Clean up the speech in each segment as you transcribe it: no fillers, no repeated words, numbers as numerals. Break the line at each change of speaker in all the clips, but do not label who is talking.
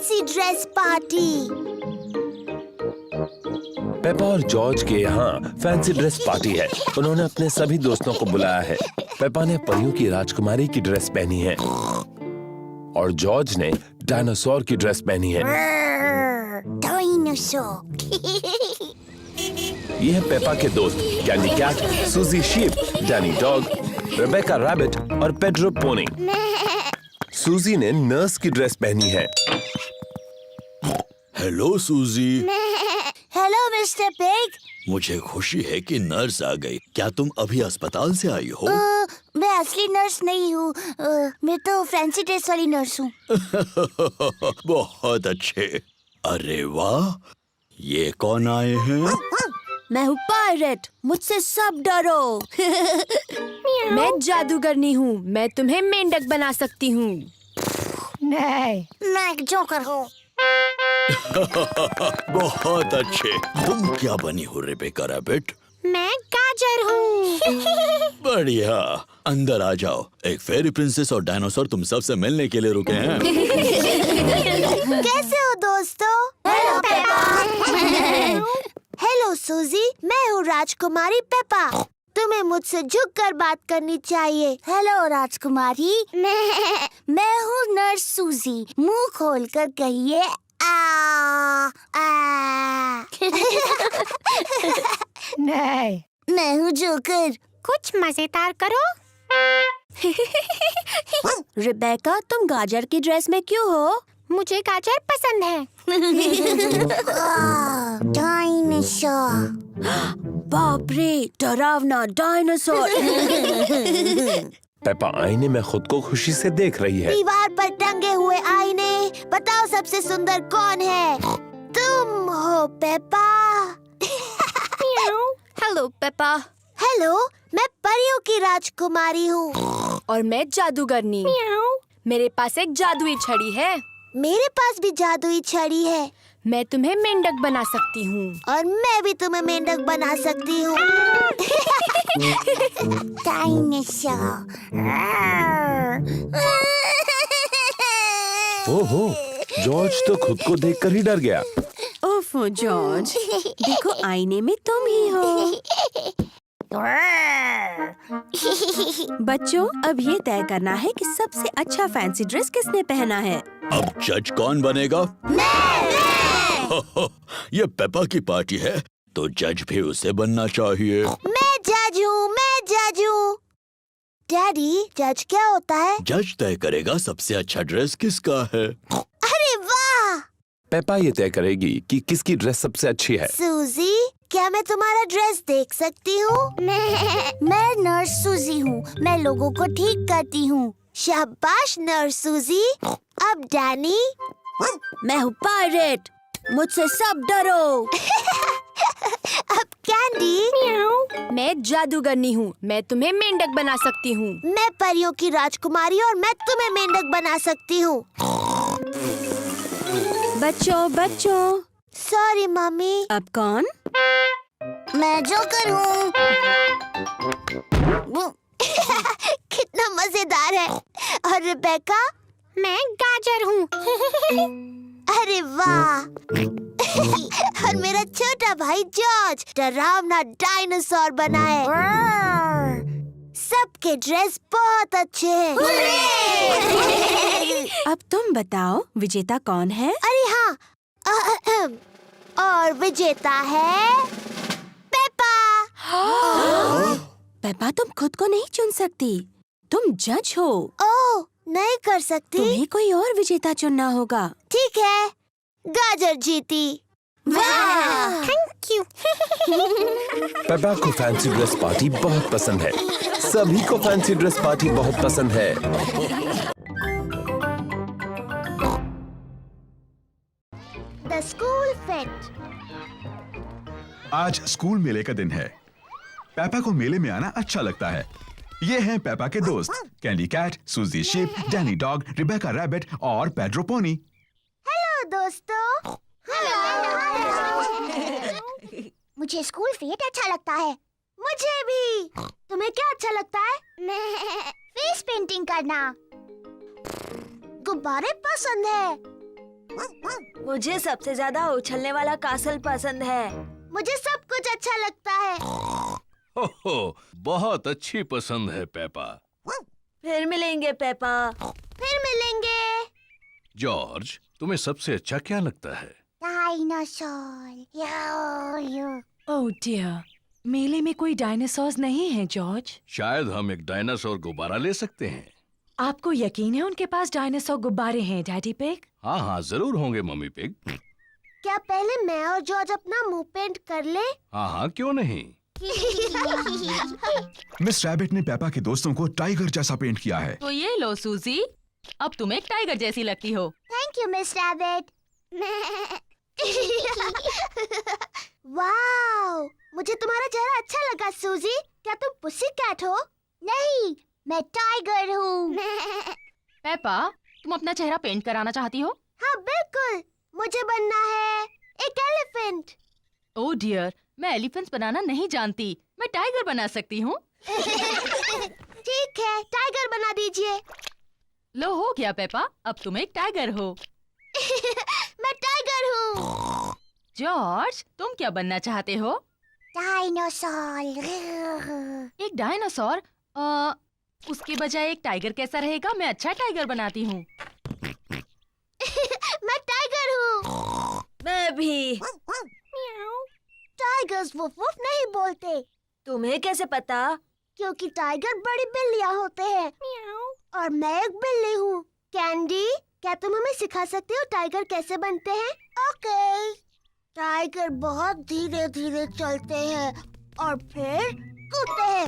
Fancy dress party.
Peppa और George के यहाँ फैंसी ड्रेस पार्टी है। उन्होंने अपने सभी दोस्तों को बुलाया है। पेपा ने परियों की राजकुमारी की ड्रेस पहनी है और जॉर्ज ने डायनासोर की ड्रेस पहनी है।
डायनासोर।
ये है पेपा के दोस्त Candy Cat, Suzy Sheep, Danny Dog, Rebecca Rabbit और पेड्रो पोनी। सूजी ने नर्स की ड्रेस पहनी है।
Hello Suzy.
Hello Mister Pig.
मुझे खुशी है कि नर्स आ गई। क्या तुम अभी अस्पताल से आई हो?
मैं असली नर्स नहीं हूँ। मैं तो फैंसी ड्रेस वाली नर्स हूँ।
बहुत अच्छे। अरे वाह, ये कौन आए हैं?
मैं हूँ पायरेट, मुझसे सब डरो। मैं जादूगरनी हूँ, मैं तुम्हें मेंढक बना सकती हूँ।
नहीं, मैं एक जोकर हूँ।
बहुत अच्छे। तुम क्या बनी हो रेबेका रैबिट?
मैं गाजर हूँ।
बढ़िया, अंदर आ जाओ। एक फेरी प्रिंसेस और डायनासोर तुम सबसे मिलने के लिए रुके हैं।
कैसे हो दोस्तों? Hello Peppa. हेलो सूजी, मैं हूँ राजकुमारी पेपा। तुम्हें मुझसे झुककर बात करनी चाहिए। हेलो राजकुमारी। मैं हूँ नर्स सूजी। मुंह खोलकर कहिए आ। नहीं, मैं हूँ जोकर।
कुछ मजेदार करो। रिबेका, तुम गाजर की ड्रेस में क्यों हो? मुझे गाजर पसंद है।
डायनासोर।
बाप रे, डरावना डायनासोर।
पेपा आईने में खुद को खुशी से देख रही है।
दीवार पर टंगे हुए आईने, बताओ सबसे सुंदर कौन है? तुम हो पेपा।
Hello Peppa.
हेलो, मैं परियों की राजकुमारी हूँ।
और मैं जादूगरनी। मेरे पास एक जादुई छड़ी है।
मेरे पास भी जादुई छड़ी है।
मैं तुम्हें मेंढक बना सकती हूँ।
और मैं भी तुम्हें मेंढक बना सकती हूँ। डायनासोर।
ओहो, जॉर्ज तो खुद को देखकर ही डर गया।
ओफो जॉर्ज, देखो आईने में तुम ही हो। बच्चों, अब ये तय करना है कि सबसे अच्छा फैंसी ड्रेस किसने पहना है।
अब जज कौन बनेगा? ये पेपा की पार्टी है, तो जज भी उसे बनना चाहिए।
मैं जज हूँ, मैं जज हूँ। डैडी, जज क्या होता है?
जज तय करेगा सबसे अच्छा ड्रेस किसका है।
अरे वाह!
पेपा ये तय करेगी कि किसकी ड्रेस सबसे अच्छी है।
सूजी, क्या मैं तुम्हारा ड्रेस देख सकती हूँ? मैं नर्स सूजी हूँ। मैं लोगों को ठीक करती हूँ। शाबाश नर्स सूजी। अब डैनी।
मैं हूँ पायरेट, मुझसे सब डरो।
अब कैंडी।
मैं जादूगरनी हूँ, मैं तुम्हें मेंढक बना सकती हूँ।
मैं परियों की राजकुमारी और मैं तुम्हें मेंढक बना सकती हूँ।
बच्चों,
सॉरी मम्मी।
अब कौन?
मैं जोकर हूँ। कितना मजेदार है। और रिबेका?
मैं गाजर हूँ।
अरे वाह! और मेरा छोटा भाई जॉर्ज डरावना डायनासोर बना है। सबके ड्रेस बहुत अच्छे हैं।
अब तुम बताओ, विजेता कौन है?
अरे हाँ, और विजेता है पेपा।
पेपा, तुम खुद को नहीं चुन सकती, तुम जज हो।
ओह, नहीं कर सकती?
तुम्हें कोई और विजेता चुनना होगा।
ठीक है, गाजर जीती। वाह! Thank you.
पेपा को फैंसी ड्रेस पार्टी बहुत पसंद है। सभी को फैंसी ड्रेस पार्टी बहुत पसंद है।
The school fate.
आज स्कूल मेले का दिन है। पेपा को मेले में आना अच्छा लगता है। ये हैं पेपा के दोस्त Candy Cat, Suzy Sheep, Danny Dog, Rebecca Rabbit और पेड्रो पोनी।
हेलो दोस्तों। मुझे स्कूल फेट अच्छा लगता है। मुझे भी। तुम्हें क्या अच्छा लगता है? फेस पेंटिंग करना। गुब्बारे पसंद है।
मुझे सबसे ज्यादा उछलने वाला कासल पसंद है।
मुझे सब कुछ अच्छा लगता है।
हो, बहुत अच्छी पसंद है पेपा।
फिर मिलेंगे पेपा।
फिर मिलेंगे।
जॉर्ज, तुम्हें सबसे अच्छा क्या लगता है?
डायनासोर।
ओह डियर, मेले में कोई डायनासोर्स नहीं है जॉर्ज।
शायद हम एक डायनासोर गुब्बारा ले सकते हैं।
आपको यकीन है उनके पास डायनासोर गुब्बारे हैं डैडी पिग?
हाँ हाँ, जरूर होंगे मम्मी पिग।
क्या पहले मैं और जॉर्ज अपना मुंह पेंट कर ले?
हाँ हाँ, क्यों नहीं।
मिस रैबिट ने पेपा के दोस्तों को टाइगर जैसा पेंट किया है।
तो ये लो सूजी, अब तुम एक टाइगर जैसी लगती हो।
Thank you miss rabbit. Wow, मुझे तुम्हारा चेहरा अच्छा लगा सूजी। क्या तुम पुसी कैट हो? नहीं, मैं टाइगर हूँ।
पेपा, तुम अपना चेहरा पेंट कराना चाहती हो?
हाँ बिल्कुल, मुझे बनना है एक एलिफेंट।
ओह डियर, मैं एलिफेंट्स बनाना नहीं जानती। मैं टाइगर बना सकती हूँ।
ठीक है, टाइगर बना दीजिए।
लो हो गया पेपा, अब तुम एक टाइगर हो।
मैं टाइगर हूँ।
जॉर्ज, तुम क्या बनना चाहते हो?
डायनासोर।
एक डायनासोर? उसके बजाय एक टाइगर कैसा रहेगा? मैं अच्छा टाइगर बनाती हूँ।
मैं टाइगर हूँ।
मैं भी।
टाइगर्स वुफ वुफ नहीं बोलते,
तुम्हें कैसे पता?
क्योंकि टाइगर बड़ी बिल्लियाँ होते हैं और मैं एक बिल्ली हूँ। कैंडी, क्या तुम हमें सिखा सकते हो टाइगर कैसे बनते हैं? ओके। टाइगर बहुत धीरे धीरे चलते हैं और फिर कूदते हैं।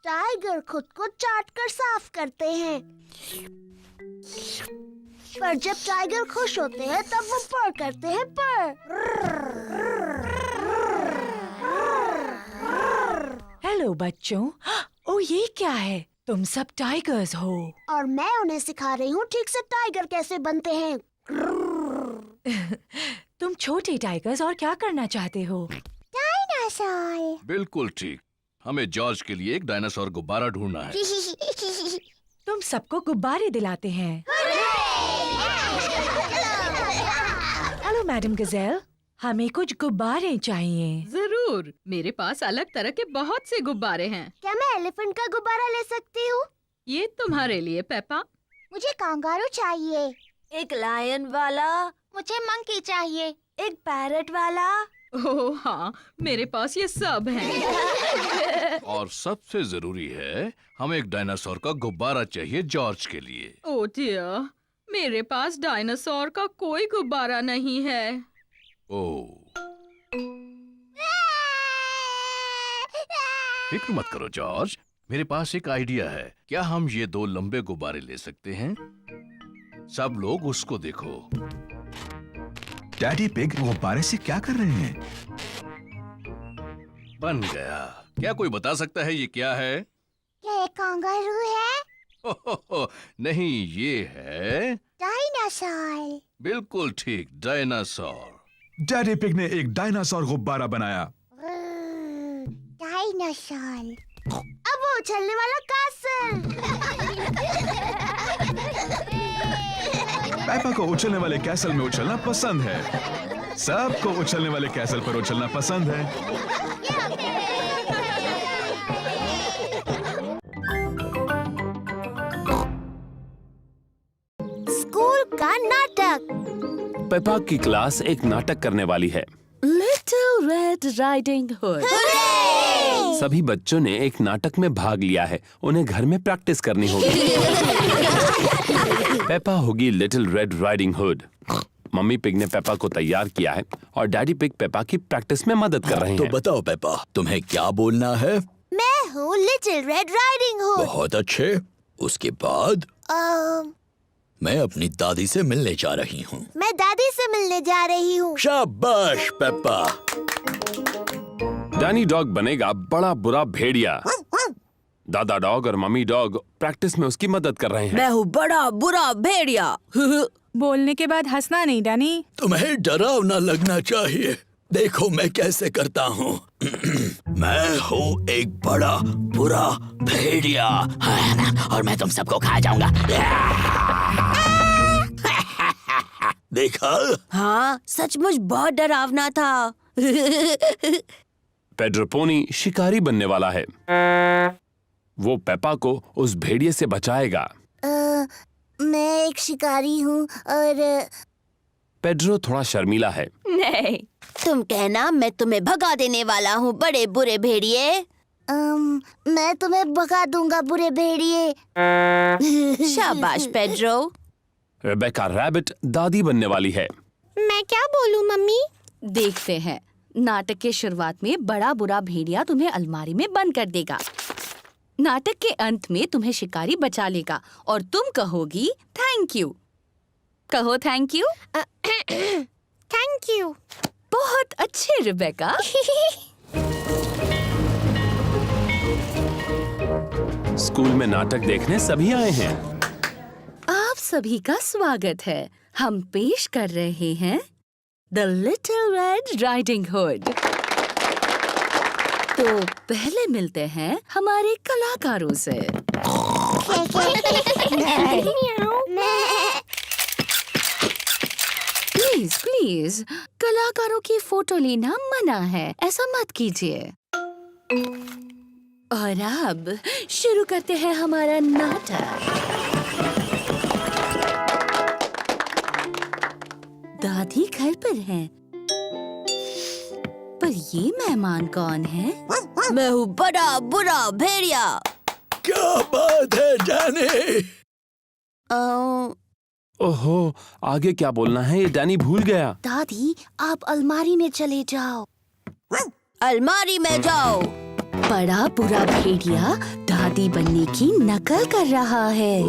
टाइगर खुद को चाट कर साफ करते हैं, पर जब टाइगर खुश होते हैं तब वो पर करते हैं पर।
हेलो बच्चों। ओह ये क्या है? तुम सब टाइगर्स हो।
और मैं उन्हें सिखा रही हूँ ठीक से टाइगर कैसे बनते हैं।
तुम छोटे टाइगर्स और क्या करना चाहते हो?
डायनासोर।
बिल्कुल ठीक। हमें जॉर्ज के लिए एक डायनासोर गुब्बारा ढूंढना है।
तुम सबको गुब्बारे दिलाते हैं। हेलो मैडम गजेल, हमें कुछ गुब्बारे चाहिए।
जरूर, मेरे पास अलग तरह के बहुत से गुब्बारे हैं।
क्या मैं एलिफेंट का गुब्बारा ले सकती हूँ?
ये तुम्हारे लिए पेपा।
मुझे कांगारू चाहिए।
एक लायन वाला।
मुझे मंकी चाहिए।
एक पैरट वाला।
ओह हाँ, मेरे पास ये सब हैं।
और सबसे जरूरी है, हमें एक डायनासोर का गुब्बारा चाहिए जॉर्ज के लिए।
ओह डियर, मेरे पास डायनासोर का कोई गुब्बारा नहीं है।
ओह, फिक्र मत करो जॉर्ज, मेरे पास एक आइडिया है। क्या हम ये दो लंबे गुब्बारे ले सकते हैं? सब लोग उसको देखो।
डैडी पिग गुब्बारे से क्या कर रहे हैं?
बन गया। क्या कोई बता सकता है ये क्या है?
क्या ये कांगारू है?
हो, नहीं, ये है
डायनासोर।
बिल्कुल ठीक, डायनासोर।
डैडी पिग ने एक डायनासोर गुब्बारा बनाया।
डायनासोर। अब वो उछलने वाला कासल।
पेपा को उछलने वाले कैसल में उछलना पसंद है। सबको उछलने वाले कैसल पर उछलना पसंद है।
स्कूल का नाटक।
पेपा की क्लास एक नाटक करने वाली है।
Little red riding hood.
सभी बच्चों ने एक नाटक में भाग लिया है। उन्हें घर में प्रैक्टिस करनी होगी। पेपा होगी little red riding hood. Mummy pig ने पेपा को तैयार किया है और डैडी पिग पेपा की प्रैक्टिस में मदद कर रहे
तो
हैं।
बताओ पेपा, तुम्हें क्या बोलना है?
मैं हूँ लिटिल रेड राइडिंग हुड।
बहुत अच्छे। उसके बाद मैं अपनी दादी से मिलने जा रही हूँ।
मैं दादी से मिलने जा रही हूँ।
शाबाश पेपा।
डैनी डॉग बनेगा बड़ा बुरा भेड़िया। दादा डॉग और मम्मी डॉग प्रैक्टिस में उसकी मदद कर रहे हैं।
मैं हूँ बड़ा बुरा भेड़िया।
बोलने के बाद हंसना नहीं डैनी।
तुम्हें डरावना लगना चाहिए। देखो मैं कैसे करता हूँ। मैं हूँ एक बड़ा बुरा भेड़िया और मैं तुम सबको खा जाऊंगा। देखा?
हाँ, सचमुच बहुत डरावना था।
पेड्रो पोनी शिकारी बनने वाला है। वो पेपा को उस भेड़िए से बचाएगा।
मैं एक शिकारी हूँ और
पेड्रो थोड़ा शर्मीला है।
नहीं, तुम कहना मैं तुम्हें भगा देने वाला हूँ, बड़े बुरे भेड़िए।
मैं तुम्हें भगा दूंगा बुरे भेड़िए।
शाबाश पेड्रो।
रेबेका रैबिट दादी बनने वाली है।
मैं क्या बोलूं मम्मी? देखते हैं। नाटक के शुरुआत में बड़ा बुरा भेड़िया तुम्हें अलमारी में बंद कर देगा। नाटक के अंत में तुम्हें शिकारी बचा लेगा और तुम कहोगी थैंक यू। कहो थैंक यू। Thank you. बहुत अच्छे रिबेका।
स्कूल में नाटक देखने सभी आए हैं।
आप सभी का स्वागत है। हम पेश कर रहे हैं the little red riding hood. तो पहले मिलते हैं हमारे कलाकारों से। प्लीज प्लीज, कलाकारों की फोटो लेना मना है, ऐसा मत कीजिए। और अब शुरू करते हैं हमारा नाटक। दादी घर पर हैं, पर ये मेहमान कौन है?
मैं हूँ बड़ा बुरा भेड़िया।
क्या बात है डैनी?
ओहो, आगे क्या बोलना है ये डैनी भूल गया।
दादी, आप अलमारी में चले जाओ।
अलमारी में जाओ।
बड़ा बुरा भेड़िया दादी बनने की नकल कर रहा है।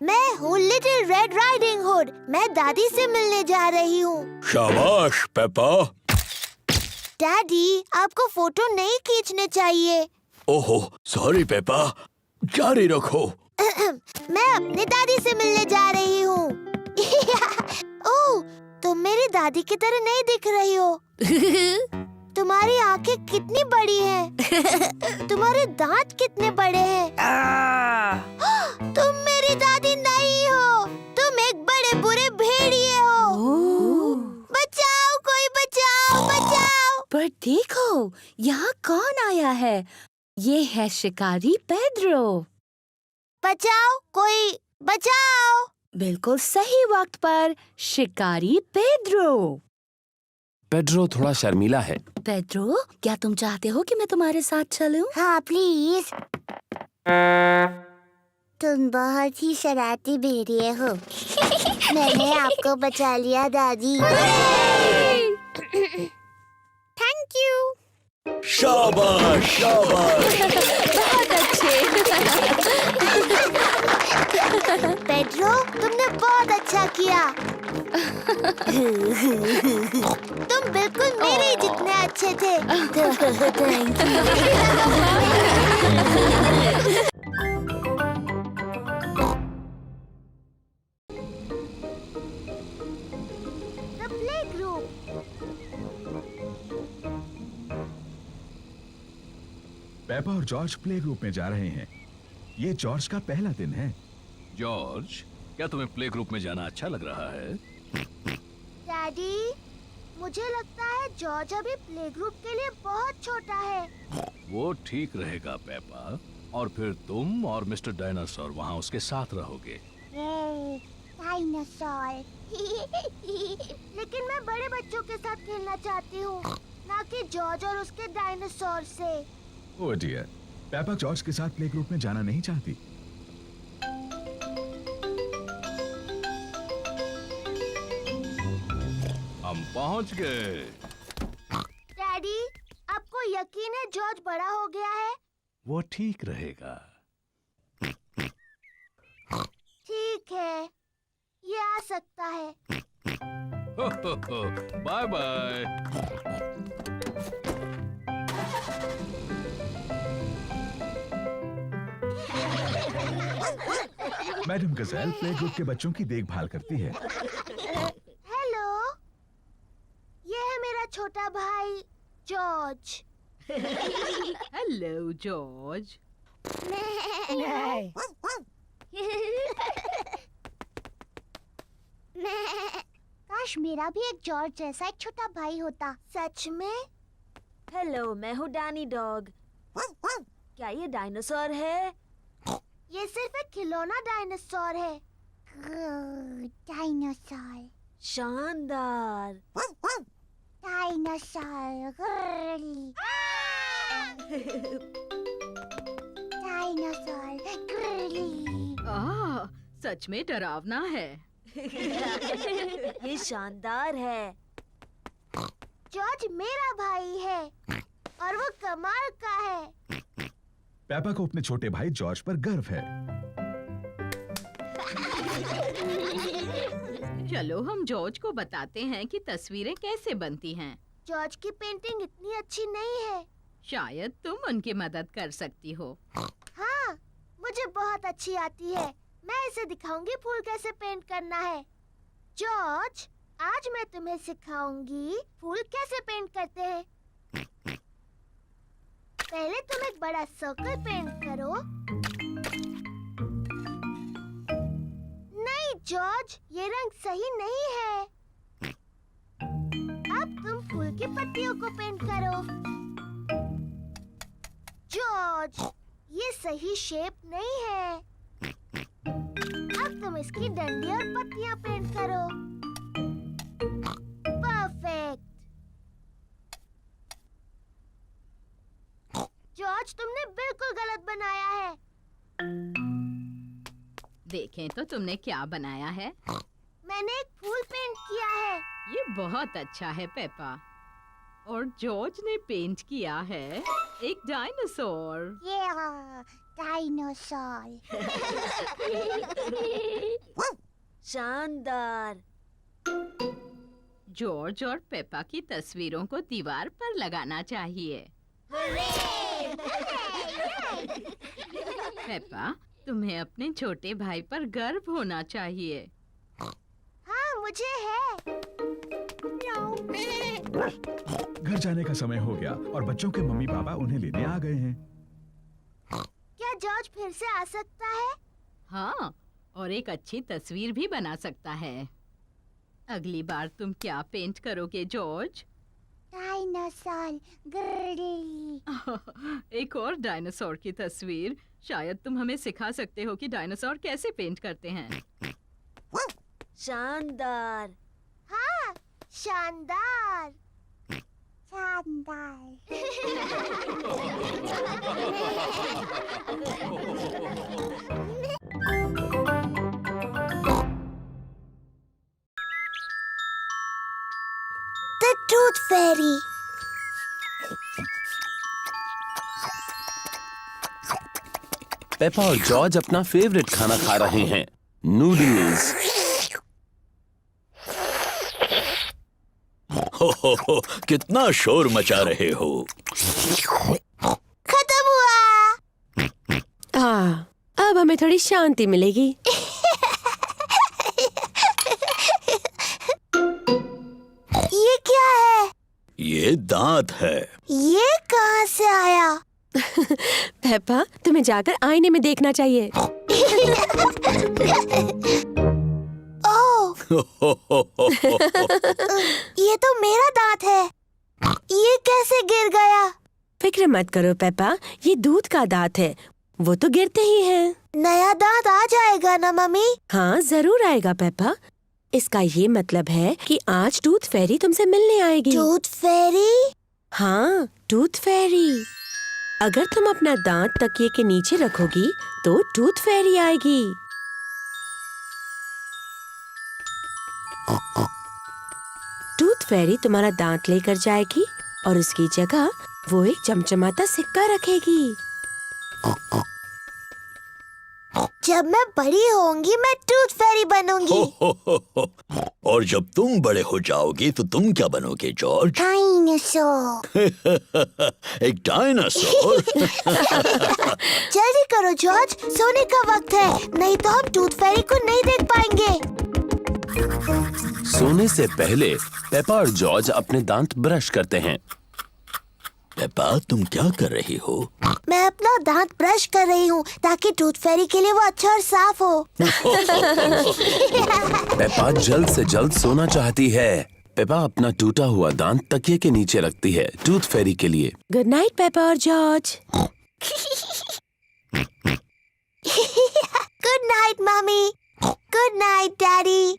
मैं हूँ लिटिल रेड राइडिंग हुड। मैं दादी से मिलने जा रही हूँ।
शाबाश पेपा।
डैडी, आपको फोटो नहीं खींचने चाहिए।
ओहो सॉरी पेपा, जारी रखो।
मैं अपनी दादी से मिलने जा रही हूँ। ओह, तुम मेरी दादी की तरह नहीं दिख रही हो। तुम्हारी आंखें कितनी बड़ी हैं। तुम्हारे दांत कितने बड़े हैं। तुम मेरी दादी नहीं हो, तुम एक बड़े बुरे भेड़िए हो। बचाओ, कोई बचाओ, बचाओ।
पर देखो, यहाँ कौन आया है? ये है शिकारी पेड्रो।
बचाओ, कोई बचाओ।
बिल्कुल सही वक्त पर शिकारी पेड्रो।
पेड्रो थोड़ा शर्मीला है।
पेड्रो, क्या तुम चाहते हो कि मैं तुम्हारे साथ चलूं?
हाँ प्लीज। तुम बहुत ही शरारती भेड़िए हो। मैंने आपको बचा लिया दादी। Thank you.
शाबाश शाबाश।
बहुत अच्छे।
पेड्रो, तुमने बहुत अच्छा किया। तुम बिल्कुल मेरे ही जितने अच्छे थे। Thank you. The playgroup.
Peppa और जॉर्ज प्ले ग्रुप में जा रहे हैं। ये जॉर्ज का पहला दिन है।
जॉर्ज, क्या तुम्हें प्ले ग्रुप में जाना अच्छा लग रहा है?
डैडी, मुझे लगता है जॉर्ज अभी प्ले ग्रुप के लिए बहुत छोटा है।
वो ठीक रहेगा पेपा, और फिर तुम और मिस्टर डायनासोर वहाँ उसके साथ रहोगे।
डायनासोर। लेकिन मैं बड़े बच्चों के साथ खेलना चाहती हूँ, ना कि जॉर्ज और उसके डायनासोर से।
ओह डियर, पेपा जॉर्ज के साथ प्ले ग्रुप में जाना नहीं चाहती।
हम पहुँच गए।
डैडी, आपको यकीन है जॉर्ज बड़ा हो गया है?
वो ठीक रहेगा।
ठीक है, ये आ सकता है।
Bye bye.
Madam Gazelle play group के बच्चों की देखभाल करती है।
हेलो।
Hello George.
काश मेरा भी एक जॉर्ज जैसा एक छोटा भाई होता। सच में?
हेलो, मैं हूँ डैनी डॉग। क्या ये डायनासोर है?
ये सिर्फ एक खिलौना डायनासोर है। डायनासोर।
शानदार।
डायनासोर। डायनासोर।
सच में डरावना है।
ये शानदार है।
जॉर्ज मेरा भाई है और वो कमाल का है।
पेपा को अपने छोटे भाई जॉर्ज पर गर्व है।
चलो हम जॉर्ज को बताते हैं कि तस्वीरें कैसे बनती हैं।
जॉर्ज की पेंटिंग इतनी अच्छी नहीं है।
शायद तुम उनकी मदद कर सकती हो।
हाँ, मुझे बहुत अच्छी आती है। मैं इसे दिखाऊंगी फूल कैसे पेंट करना है। जॉर्ज, आज मैं तुम्हें सिखाऊंगी फूल कैसे पेंट करते हैं। पहले तुम एक बड़ा सर्कल पेंट करो। नहीं जॉर्ज, ये रंग सही नहीं है। अब तुम फूल की पत्तियों को पेंट करो। जॉर्ज, ये सही शेप नहीं है। अब तुम इसकी डंडी और पत्तियां पेंट करो। परफेक्ट। जॉर्ज, तुमने बिल्कुल गलत बनाया है।
देखें तो तुमने क्या बनाया है।
मैंने एक फूल पेंट किया है।
ये बहुत अच्छा है पेपा। और जॉर्ज ने पेंट किया है एक डायनासोर।
ये डायनासोर।
शानदार।
जॉर्ज और पेपा की तस्वीरों को दीवार पर लगाना चाहिए। पेपा, तुम्हें अपने छोटे भाई पर गर्व होना चाहिए।
हाँ, मुझे है।
घर जाने का समय हो गया और बच्चों के मम्मी पापा उन्हें लेने आ गए हैं।
क्या जॉर्ज फिर से आ सकता है?
हाँ, और एक अच्छी तस्वीर भी बना सकता है। अगली बार तुम क्या पेंट करोगे जॉर्ज?
डायनासोर।
एक और डायनासोर की तस्वीर। शायद तुम हमें सिखा सकते हो कि डायनासोर कैसे पेंट करते हैं।
शानदार।
हाँ, शानदार। शानदार। The Tooth Fairy.
पेपा और जॉर्ज अपना फेवरेट खाना खा रहे हैं, नूडल्स।
हो, कितना शोर मचा रहे हो।
खत्म हुआ।
अब हमें थोड़ी शांति मिलेगी।
ये क्या है?
ये दांत है।
ये कहाँ से आया?
पेपा, तुम्हें जाकर आईने में देखना चाहिए।
ओह, ये तो मेरा दांत है। ये कैसे गिर गया?
फिक्र मत करो पेपा, ये दूध का दांत है। वो तो गिरते ही हैं।
नया दांत आ जाएगा ना मम्मी?
हाँ, जरूर आएगा पेपा। इसका ये मतलब है कि आज टूथ फेरी तुमसे मिलने आएगी।
टूथ फेरी?
हाँ, टूथ फेरी। अगर तुम अपना दांत तकिए के नीचे रखोगी तो टूथ फेरी आएगी। टूथ फेरी तुम्हारा दांत लेकर जाएगी और उसकी जगह वो एक चमचमाता सिक्का रखेगी।
जब मैं बड़ी होंगी मैं टूथ फेरी बनूंगी।
और जब तुम बड़े हो जाओगे तो तुम क्या बनोगे जॉर्ज?
डायनासोर।
एक डायनासोर?
जल्दी करो जॉर्ज, सोने का वक्त है, नहीं तो हम टूथ फेरी को नहीं देख पाएंगे।
सोने से पहले पेपा और जॉर्ज अपने दांत ब्रश करते हैं।
पेपा, तुम क्या कर रही हो?
मैं अपना दांत ब्रश कर रही हूँ ताकि टूथ फेरी के लिए वो अच्छा और साफ हो।
पेपा जल्द से जल्द सोना चाहती है। पेपा अपना टूटा हुआ दांत तकिए के नीचे रखती है टूथ फेरी के लिए।
गुड नाइट पेपा और George.
Good night mummy. Good night daddy.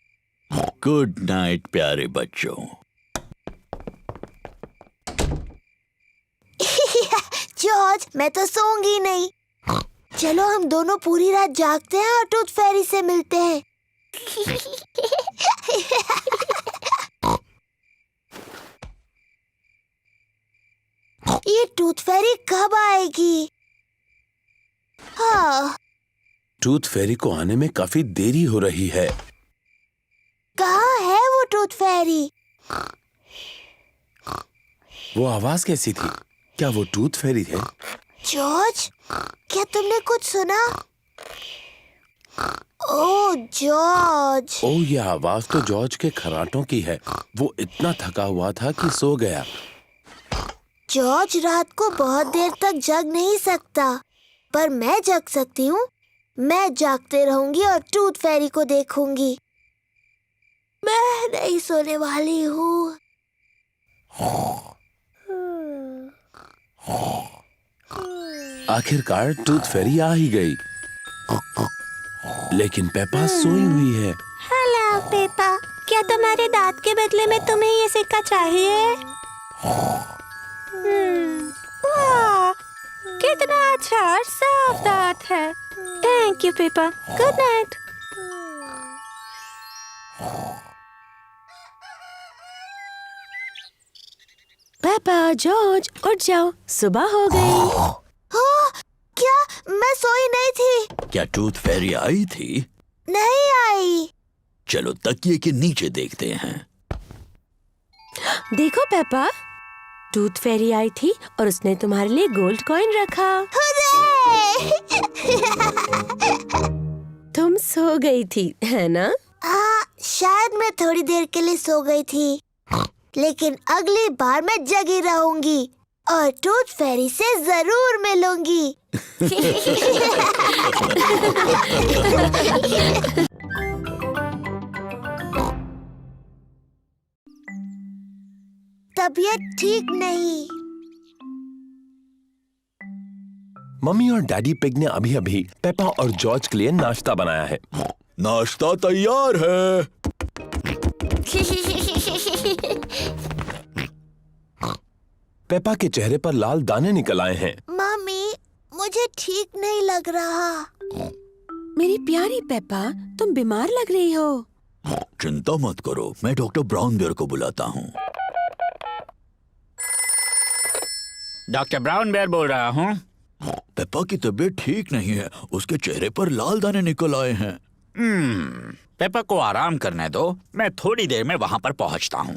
Good night प्यारे बच्चों।
जॉर्ज, मैं तो सोऊंगी नहीं। चलो हम दोनों पूरी रात जागते हैं और टूथ फेरी से मिलते हैं। ये टूथ फेरी कब आएगी? हाँ,
टूथ फेरी को आने में काफी देरी हो रही है।
कहाँ है वो टूथ फेरी?
वो आवाज कैसी थी? क्या वो टूथ फेरी थे?
जॉर्ज, क्या तुमने कुछ सुना? ओह जॉर्ज।
ओह, ये आवाज तो जॉर्ज के खर्राटों की है। वो इतना थका हुआ था कि सो गया।
जॉर्ज रात को बहुत देर तक जग नहीं सकता, पर मैं जग सकती हूँ। मैं जागते रहूंगी और टूथ फेरी को देखूंगी। मैं नहीं सोने वाली हूँ।
आखिरकार टूथ फेरी आ ही गई, लेकिन पेपा सोई हुई है।
हेलो पेपा, क्या तुम्हारे दांत के बदले में तुम्हें ये सिक्का चाहिए? वाह, कितना अच्छा और साफ दांत है। Thank you Peppa. Good night.
Peppa, George, उठ जाओ, सुबह हो गई।
हाँ, क्या मैं सोई नहीं थी?
क्या टूथ फेरी आई थी?
नहीं आई।
चलो तकिए के नीचे देखते हैं।
देखो पेपा, टूथ फेरी आई थी और उसने तुम्हारे लिए गोल्ड कॉइन रखा। तुम सो गई थी, है ना?
हाँ, शायद मैं थोड़ी देर के लिए सो गई थी, लेकिन अगली बार मैं जगी रहूंगी और टूथ फेरी से जरूर मिलूंगी। तबीयत ठीक नहीं।
मम्मी और डैडी पिग ने अभी अभी पेपा और जॉर्ज के लिए नाश्ता बनाया है।
नाश्ता तैयार है।
पेपा के चेहरे पर लाल दाने निकल आए हैं।
मम्मी, मुझे ठीक नहीं लग रहा।
मेरी प्यारी पेपा, तुम बीमार लग रही हो।
चिंता मत करो, मैं डॉक्टर ब्राउन बेयर को बुलाता हूँ।
डॉक्टर ब्राउन बेयर बोल रहा हूँ।
पेपा की तबीयत ठीक नहीं है, उसके चेहरे पर लाल दाने निकल आए हैं।
पेपा को आराम करने दो, मैं थोड़ी देर में वहाँ पर पहुँचता हूँ।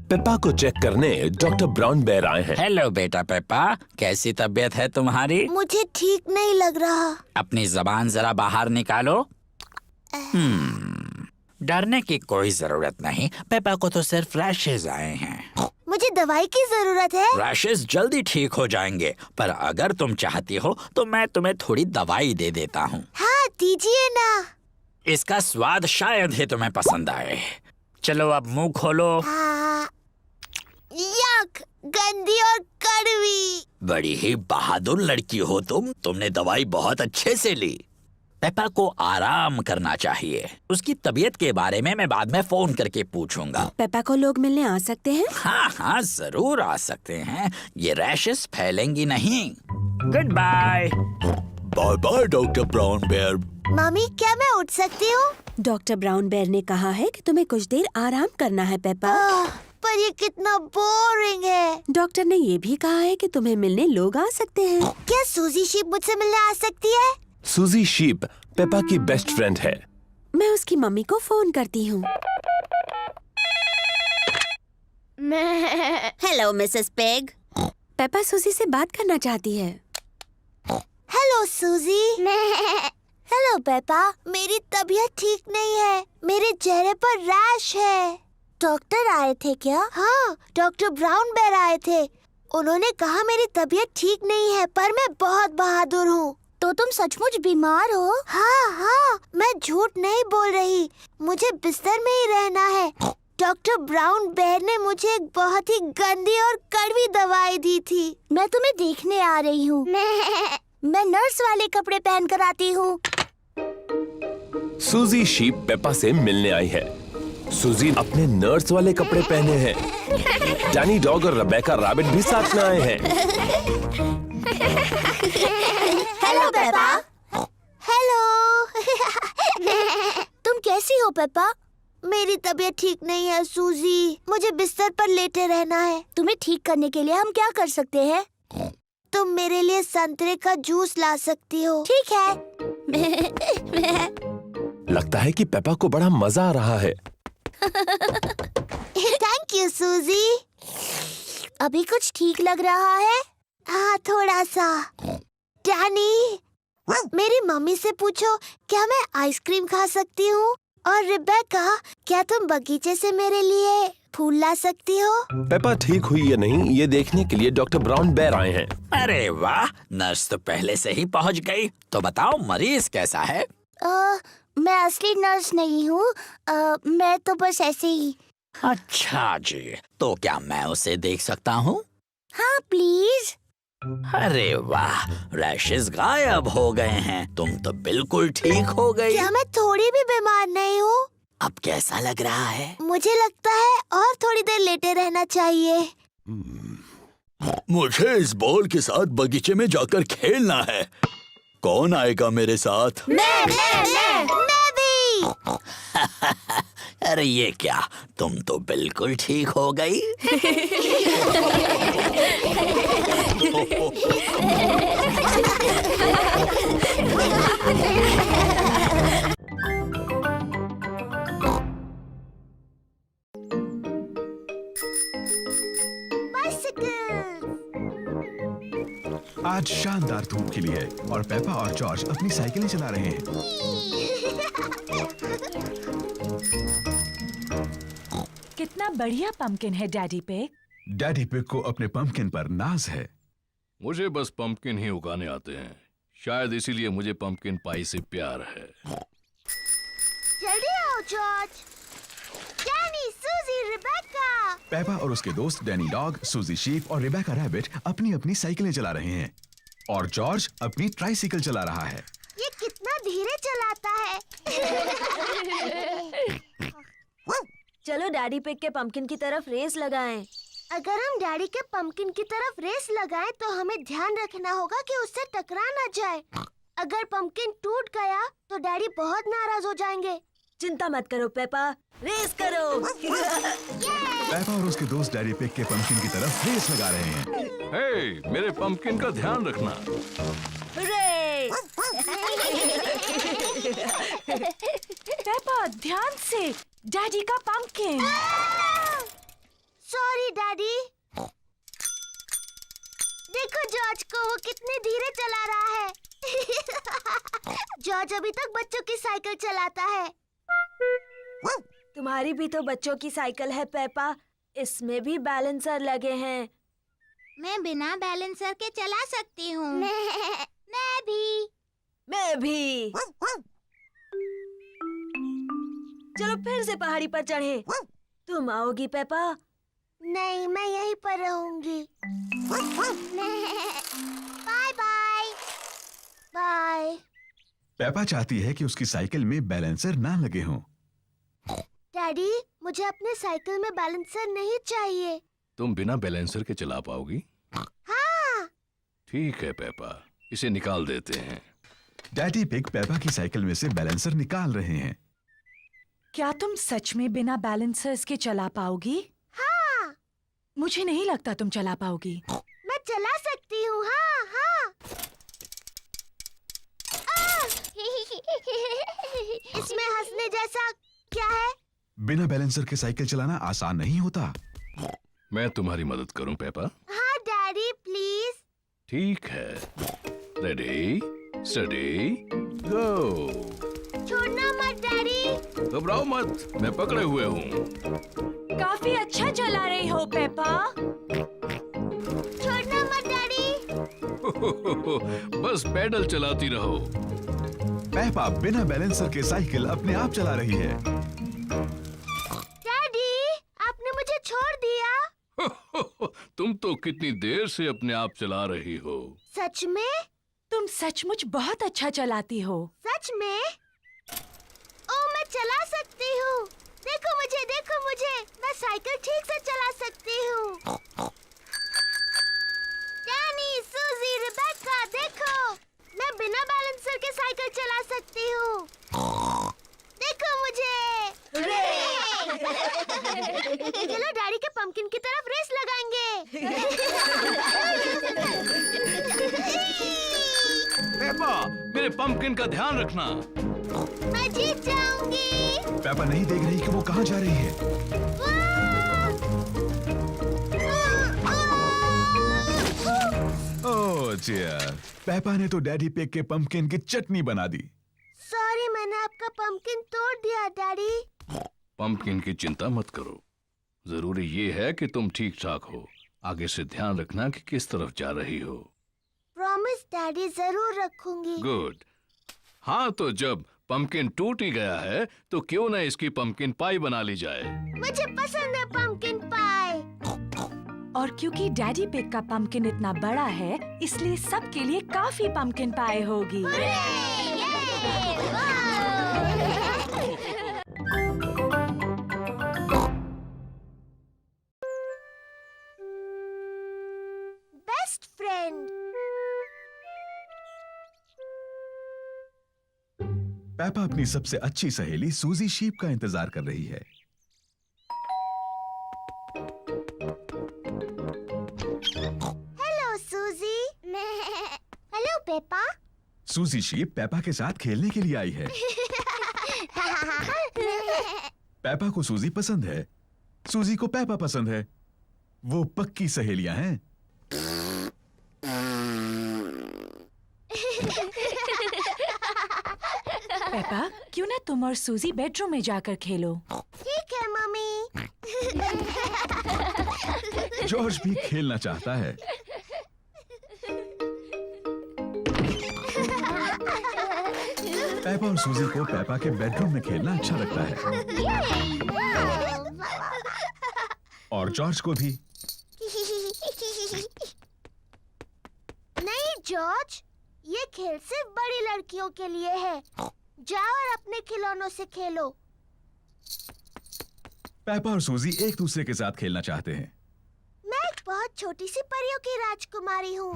पेपा को चेक करने डॉक्टर ब्राउन बेयर आए हैं।
हेलो बेटा पेपा, कैसी तबीयत है तुम्हारी?
मुझे ठीक नहीं लग रहा।
अपनी जबान जरा बाहर निकालो। डरने की कोई जरूरत नहीं, पेपा को तो सिर्फ रैशेज आए हैं।
मुझे दवाई की जरूरत है।
रैशेज जल्दी ठीक हो जाएंगे, पर अगर तुम चाहती हो तो मैं तुम्हें थोड़ी दवाई दे देता हूँ।
हाँ, दीजिए ना।
इसका स्वाद शायद ही तुम्हें पसंद आए। चलो अब मुंह खोलो।
हाँ, यक, गंदी और कड़वी।
बड़ी ही बहादुर लड़की हो तुमने दवाई बहुत अच्छे से ली।
पेपा को आराम करना चाहिए। उसकी तबीयत के बारे में मैं बाद में फोन करके पूछूंगा।
पेपा को लोग मिलने आ सकते हैं?
हाँ हाँ, जरूर आ सकते हैं। ये रैशेस फैलेंगी नहीं। Goodbye.
Bye bye doctor Brown Bear.
Mummy, क्या मैं उठ सकती हूँ?
डॉक्टर ब्राउन बेयर ने कहा है कि तुम्हें कुछ देर आराम करना है पेपा।
पर ये कितना बोरिंग है।
डॉक्टर ने ये भी कहा है कि तुम्हें मिलने लोग आ सकते हैं।
क्या सूजी शीप मुझसे मिलने आ सकती है?
सूजी शीप पेपा की बेस्ट फ्रेंड है।
मैं उसकी मम्मी को फोन करती हूँ।
Hello Mrs pig.
पेपा सूजी से बात करना चाहती है।
Hello Suzy. हेलो पेपा, मेरी तबीयत ठीक नहीं है। मेरे चेहरे पर रैश है। डॉक्टर आए थे क्या? हाँ, डॉक्टर ब्राउन बेयर आए थे। उन्होंने कहा मेरी तबीयत ठीक नहीं है, पर मैं बहुत बहादुर हूँ। तो तुम सचमुच बीमार हो? हाँ हाँ, मैं झूठ नहीं बोल रही। मुझे बिस्तर में ही रहना है। डॉक्टर ब्राउन बेयर ने मुझे एक बहुत ही गंदी और कड़वी दवाई दी थी। मैं तुम्हें देखने आ रही हूँ। मैं नर्स वाले कपड़े पहन कर आती हूँ।
सूजी शीप पेपा से मिलने आई है। सूजी अपने नर्स वाले कपड़े पहने हैं। डैनी डॉग और रेबेका रैबिट भी साथ में आए हैं।
Hello Peppa. हेलो। तुम कैसी हो पेपा? मेरी तबीयत ठीक नहीं है सूजी। मुझे बिस्तर पर लेटे रहना है। तुम्हें ठीक करने के लिए हम क्या कर सकते हैं? तुम मेरे लिए संतरे का जूस ला सकती हो। ठीक है।
लगता है कि पेपा को बड़ा मजा आ रहा है।
थैंक यू सूजी। अभी कुछ ठीक लग रहा है? हाँ, थोड़ा सा। डैनी, मेरी मम्मी से पूछो क्या मैं आइसक्रीम खा सकती हूँ? और रिबेका, क्या तुम बगीचे से मेरे लिए फूल ला सकती हो?
पेपा ठीक हुई या नहीं ये देखने के लिए डॉक्टर ब्राउन बेयर आए हैं।
अरे वाह, नर्स तो पहले से ही पहुंच गई। तो बताओ मरीज कैसा है?
मैं असली नर्स नहीं हूँ। मैं तो बस ऐसे ही।
अच्छा जी, तो क्या मैं उसे देख सकता हूँ?
हाँ प्लीज।
अरे वाह, रैशेस गायब हो गए हैं। तुम तो बिल्कुल ठीक हो गई।
क्या मैं थोड़ी भी बीमार नहीं हूँ?
अब कैसा लग रहा है?
मुझे लगता है और थोड़ी देर लेटे रहना चाहिए।
मुझे इस बॉल के साथ बगीचे में जाकर खेलना है। कौन आएगा मेरे साथ?
मैं भी।
अरे ये क्या, तुम तो बिल्कुल ठीक हो गई।
आज शानदार धूप खिली है और पेपा और जॉर्ज अपनी साइकिलें चला रहे हैं।
कितना बढ़िया पंपकिन है डैडी पिग।
डैडी पिग को अपने पंपकिन पर नाज है।
मुझे बस पंपकिन ही उगाने आते हैं। शायद इसीलिए मुझे पंपकिन पाई से प्यार है।
जल्दी आओ जॉर्ज। डैनी, सूजी, रिबेका।
पेपा और उसके दोस्त डैनी डॉग, सूजी शीप और रिबेका रैबिट अपनी अपनी साइकिलें चला रहे हैं और जॉर्ज अपनी ट्राइसाइकिल चला रहा है।
ये कितना धीरे चलाता है।
चलो डैडी पिग के पंपकिन की तरफ रेस लगाएं।
अगर हम डैडी के पंपकिन की तरफ रेस लगाएं तो हमें ध्यान रखना होगा कि उससे टकरा ना जाए। अगर पंपकिन टूट गया तो डैडी बहुत नाराज हो जाएंगे।
चिंता मत करो पेपा, रेस करो।
पेपा और उसके दोस्त डैडी पिग के पंपकिन की तरफ रेस लगा रहे हैं।
हे, मेरे पंपकिन का ध्यान रखना।
पेपा ध्यान से, डैडी का पंपकिन।
Sorry daddy. देखो जॉर्ज को, वो कितने धीरे चला रहा है। जॉर्ज अभी तक बच्चों की साइकिल चलाता है।
तुम्हारी भी तो बच्चों की साइकिल है पेपा, इसमें भी बैलेंसर लगे हैं।
मैं बिना बैलेंसर के चला सकती हूँ। मैं भी।
चलो फिर से पहाड़ी पर चढ़े। तुम आओगी पेपा?
नहीं, मैं यहीं पर रहूंगी। Bye bye. बाय।
पेपा चाहती है कि उसकी साइकिल में बैलेंसर ना लगे हों।
डैडी, मुझे अपने साइकिल में बैलेंसर नहीं चाहिए।
तुम बिना बैलेंसर के चला पाओगी?
हाँ।
ठीक है पेपा, इसे निकाल देते हैं।
डैडी पिग पेपा की साइकिल में से बैलेंसर निकाल रहे हैं।
क्या तुम सच में बिना बैलेंसर्स के चला पाओगी?
हाँ।
मुझे नहीं लगता तुम चला पाओगी।
मैं चला सकती हूँ। हाँ हाँ। इसमें हंसने जैसा क्या है?
बिना बैलेंसर के साइकिल चलाना आसान नहीं होता।
मैं तुम्हारी मदद करूं पेपा?
हाँ डैडी, प्लीज।
ठीक है। रेडी, स्टडी, गो।
छोड़ना मत डैडी।
घबराओ मत, मैं पकड़े हुए हूँ।
काफी अच्छा चला रही हो पेपा।
छोड़ना मत डैडी।
बस पैडल चलाती रहो।
पेपा बिना बैलेंसर के साइकिल अपने आप चला रही है।
डैडी, आपने मुझे छोड़ दिया।
तुम तो कितनी देर से अपने आप चला रही हो।
सच में?
तुम सचमुच बहुत अच्छा चलाती हो।
सच में? ओ, मैं चला सकती हूँ। देखो मुझे, मैं साइकिल ठीक से चला सकती हूँ। डैनी, सूजी, रिबेका, देखो, मैं बिना बैलेंसर के साइकिल चला सकती हूँ। देखो मुझे। चलो डैडी के पंपकिन की तरफ रेस लगाएंगे।
पेपा, मेरे पंपकिन का ध्यान रखना।
मैं जीत जाऊंगी।
पेपा नहीं देख रही कि वो कहाँ जा रही है। ओह डियर, पेपा ने तो डैडी पिग के पंपकिन की चटनी बना दी।
सॉरी, मैंने आपका पंपकिन तोड़ दिया डैडी।
पंपकिन की चिंता मत करो। जरूरी ये है कि तुम ठीक ठाक हो। आगे से ध्यान रखना कि किस तरफ जा रही हो।
प्रॉमिस डैडी, जरूर रखूंगी।
गुड। हाँ, तो जब पंपकिन टूट ही गया है तो क्यों ना इसकी पंपकिन पाई बना ली जाए।
मुझे पसंद है पंपकिन पाई।
और क्योंकि डैडी पिग का पंपकिन इतना बड़ा है, इसलिए सबके लिए काफी पंपकिन पाई होगी।
Best friend.
पेपा अपनी सबसे अच्छी सहेली सूजी शीप का इंतजार कर रही है।
Hello Suzy. Hello Peppa.
सूजी शीप पेपा के साथ खेलने के लिए आई है। पेपा को सूजी पसंद है, सूजी को पेपा पसंद है। वो पक्की सहेलियां हैं।
पेपा, क्यों ना तुम और सूजी बेडरूम में जाकर खेलो।
ठीक है मम्मी।
जॉर्ज भी खेलना चाहता है। पेपा और सूजी को पेपा के बेडरूम में खेलना अच्छा लगता है, और जॉर्ज को भी।
नहीं जॉर्ज, ये खेल सिर्फ बड़ी लड़कियों के लिए है। जाओ और अपने खिलौनों से खेलो।
पेपा और सूजी एक दूसरे के साथ खेलना चाहते हैं।
मैं एक बहुत छोटी सी परियों की राजकुमारी हूँ।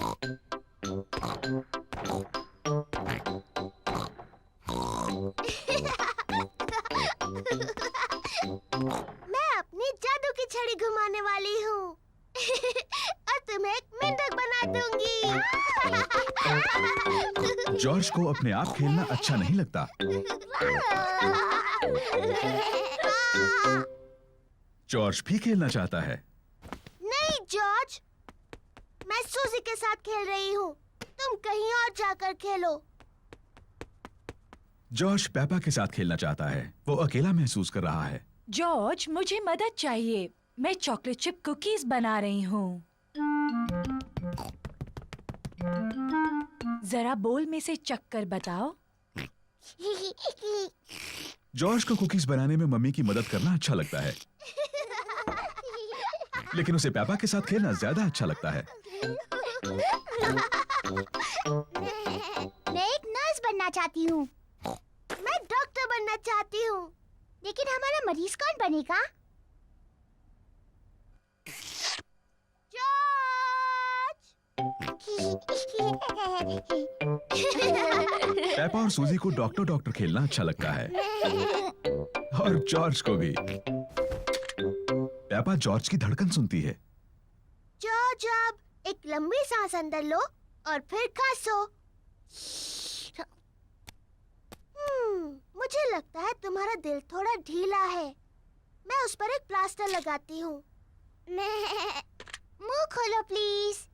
मैं अपनी जादू की छड़ी घुमाने वाली हूँ और तुम्हें एक मेंढक बना दूंगी।
जॉर्ज को अपने आप खेलना अच्छा नहीं लगता। जॉर्ज भी खेलना चाहता है।
नहीं जॉर्ज, मैं सूजी के साथ खेल रही हूँ। तुम कहीं और जाकर खेलो।
जॉर्ज पेपा के साथ खेलना चाहता है। वो अकेला महसूस कर रहा है।
जॉर्ज, मुझे मदद चाहिए। मैं चॉकलेट चिप कुकीज बना रही हूँ। जरा बोल में से चक्कर बताओ।
जॉर्ज को कुकीज बनाने में मम्मी की मदद करना अच्छा लगता है, लेकिन उसे पेपा के साथ खेलना ज्यादा अच्छा लगता है।
मैं एक नर्स बनना चाहती हूँ। मैं डॉक्टर बनना चाहती हूँ। लेकिन हमारा मरीज कौन बनेगा?
पेपा और सूजी को डॉक्टर डॉक्टर खेलना अच्छा लगता है, और जॉर्ज को भी। पेपा जॉर्ज की धड़कन सुनती है।
जॉर्ज, अब एक लंबी सांस अंदर लो और फिर खांसो। मुझे लगता है तुम्हारा दिल थोड़ा ढीला है। मैं उस पर एक प्लास्टर लगाती हूँ। मुंह खोलो प्लीज।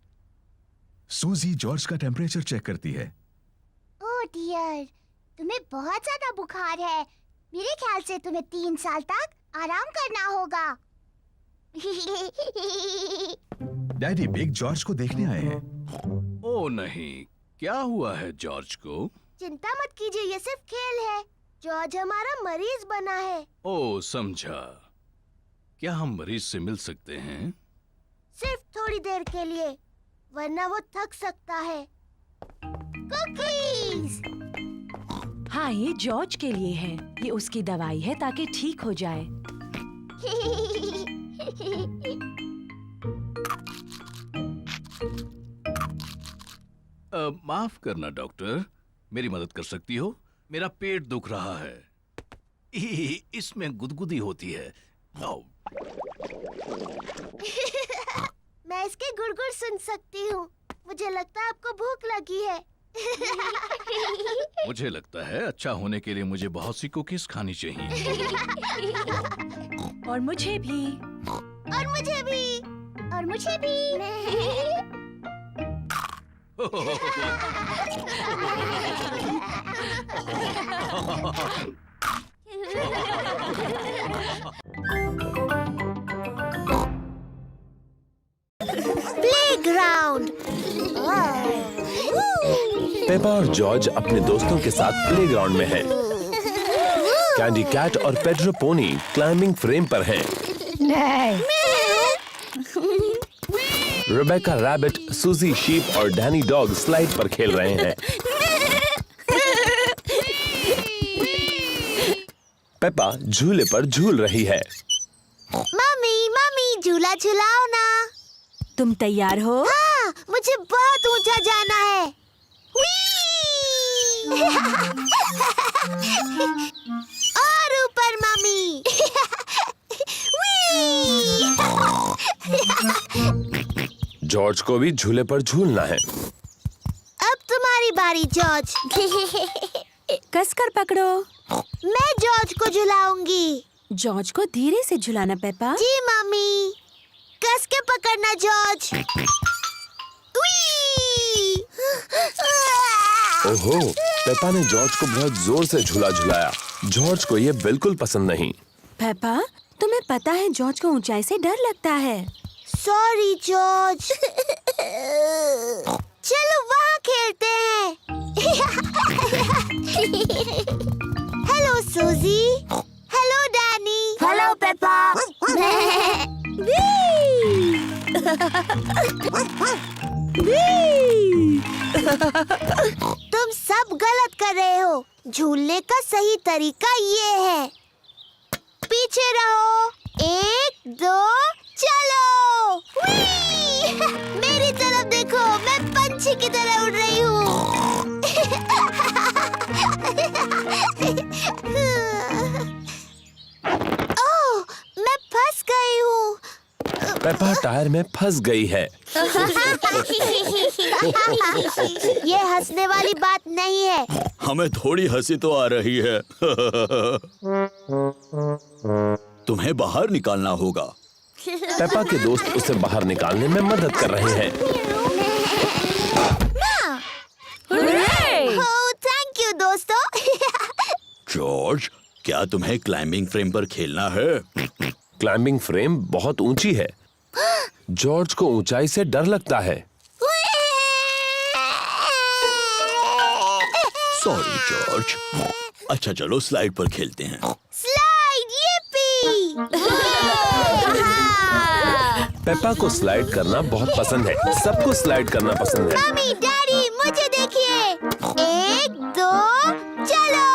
सूजी जॉर्ज का टेम्परेचर चेक करती है।
ओह डियर, तुम्हें बहुत ज्यादा बुखार है। मेरे ख्याल से तुम्हें 3 साल तक आराम करना होगा।
डैडी बिग जॉर्ज को देखने आए हैं।
ओ नहीं, क्या हुआ है जॉर्ज को?
चिंता मत कीजिए, ये सिर्फ खेल है। जॉर्ज हमारा मरीज बना है।
ओ समझा। क्या हम मरीज से मिल सकते हैं?
सिर्फ थोड़ी देर के लिए, वरना वो थक सकता है। कुकीज!
हाँ, ये जॉर्ज के लिए है। ये उसकी दवाई है ताकि ठीक हो जाए।
माफ करना डॉक्टर, मेरी मदद कर सकती हो? मेरा पेट दुख रहा है। इसमें गुदगुदी होती है। आओ।
मैं इसके गुड़गुड़ सुन सकती हूँ। मुझे लगता है आपको भूख लगी है।
मुझे लगता है अच्छा होने के लिए मुझे बहुत सी कुकीज खानी चाहिए।
और मुझे भी।
और मुझे भी। और मुझे भी। प्लेग्राउंड।
पेपा और जॉर्ज अपने दोस्तों के साथ प्लेग्राउंड में हैं। कैंडी कैट और पेड्रो पोनी क्लाइंबिंग फ्रेम पर हैं। रिबेका रैबिट, सूजी शीप और डैनी डॉग स्लाइड पर खेल रहे हैं। पेपा झूले पर झूल रही है।
मम्मी मम्मी, झूला झुलाओ ना।
तुम तैयार हो?
हाँ, मुझे बहुत ऊंचा जाना है। और ऊपर मम्मी।
जॉर्ज को भी झूले पर झूलना है।
अब तुम्हारी बारी जॉर्ज।
कसकर पकड़ो।
मैं जॉर्ज को झुलाऊंगी।
जॉर्ज को धीरे से झुलाना पेपा।
जी मम्मी। कस के पकड़ना जॉर्ज।
ओहो, पेपा ने जॉर्ज को बहुत जोर से झूला झुलाया। जॉर्ज को ये बिल्कुल पसंद नहीं।
पेपा, तुम्हें पता है जॉर्ज को ऊंचाई से डर लगता है।
Sorry George. चलो वहाँ खेलते हैं। Hello Suzy. Hello Danny. Hello Peppa. तुम सब गलत कर रहे हो। झूलने का सही तरीका ये है। पीछे रहो। 1 2 चलो। मेरी तरफ देखो, मैं पंछी की तरह उड़ रही हूँ। ओह, मैं फंस गई हूँ।
पेपा टायर में फंस गई है।
ये हंसने वाली बात नहीं है।
हमें थोड़ी हंसी तो आ रही है। तुम्हें बाहर निकालना होगा।
पेपा के दोस्त उसे बाहर निकालने में मदद कर रहे हैं।
ओह, थैंक यू दोस्तों।
जॉर्ज, क्या तुम्हें क्लाइंबिंग फ्रेम पर खेलना है?
क्लाइंबिंग फ्रेम बहुत ऊंची है। जॉर्ज को ऊंचाई से डर लगता है।
Sorry George. अच्छा चलो स्लाइड पर खेलते हैं।
Slide, yippee!
पेपा को स्लाइड करना बहुत पसंद है। सबको स्लाइड करना पसंद है।
मम्मी डैडी, मुझे देखिए। 1 2 चलो।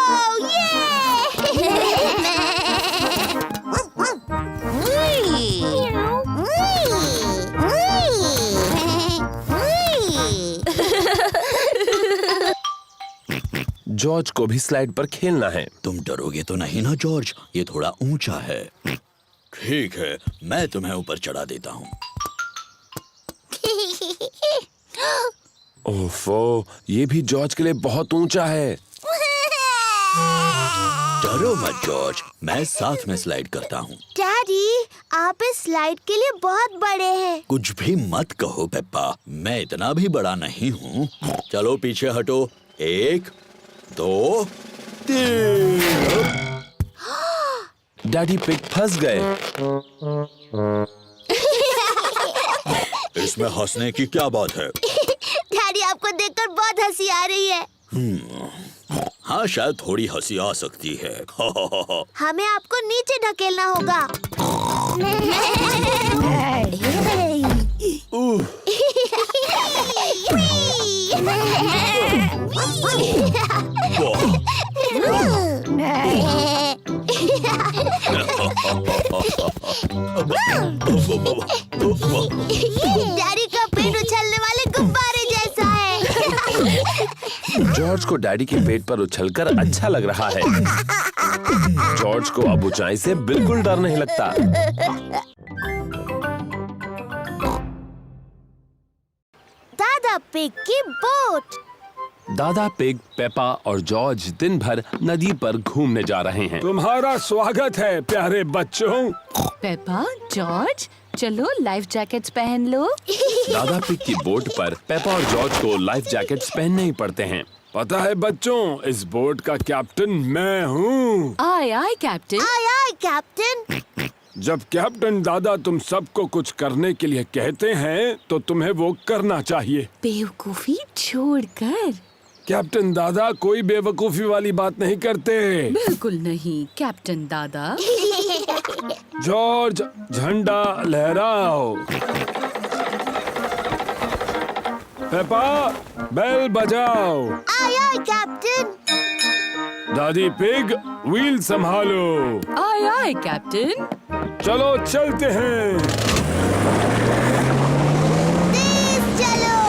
जॉर्ज को भी स्लाइड पर खेलना है।
तुम डरोगे तो नहीं ना जॉर्ज? ये थोड़ा ऊंचा है। ठीक है, मैं तुम्हें ऊपर चढ़ा देता हूँ।
ओफो, ये भी जॉर्ज के लिए बहुत ऊंचा है।
डरो मत जॉर्ज, मैं साथ में स्लाइड करता हूँ।
डैडी, आप इस स्लाइड के लिए बहुत बड़े हैं।
कुछ भी मत कहो पेप्पा, मैं इतना भी बड़ा नहीं हूँ। चलो पीछे हटो। 1 2 3।
डैडी पिग फंस गए।
इसमें हंसने की क्या बात है?
डैडी आपको देखकर बहुत हंसी आ रही है।
हाँ, शायद थोड़ी हंसी आ सकती है।
हमें आपको नीचे ढकेलना होगा। डैडी का पेट उछलने वाले गुब्बारे जैसा है।
जॉर्ज को डैडी के पेट पर उछलकर अच्छा लग रहा है। जॉर्ज को अब ऊंचाई से बिल्कुल डर नहीं लगता।
दादा पिग की बोट।
दादा पिग, पेपा और जॉर्ज दिन भर नदी पर घूमने जा रहे हैं।
तुम्हारा स्वागत है प्यारे बच्चों।
पेपा, जॉर्ज, चलो लाइफ जैकेट्स पहन लो।
दादा पिग की बोट पर पेपा और जॉर्ज को लाइफ जैकेट्स पहनने ही पड़ते हैं।
पता है बच्चों, इस बोट का कैप्टन मैं हूँ।
आय आय कैप्टन।
आय आय कैप्टन।
जब कैप्टन दादा तुम सबको कुछ करने के लिए कहते हैं तो तुम्हें वो करना चाहिए।
बेवकूफी छोड़कर।
कैप्टन दादा कोई बेवकूफी वाली बात नहीं करते।
बिल्कुल नहीं कैप्टन दादा।
जॉर्ज, झंडा लहराओ। पेपा, बेल बजाओ।
आय आय कैप्टन।
दादी पिग, व्हील संभालो।
आय आय कैप्टन।
चलो चलते हैं।
तेज चलो।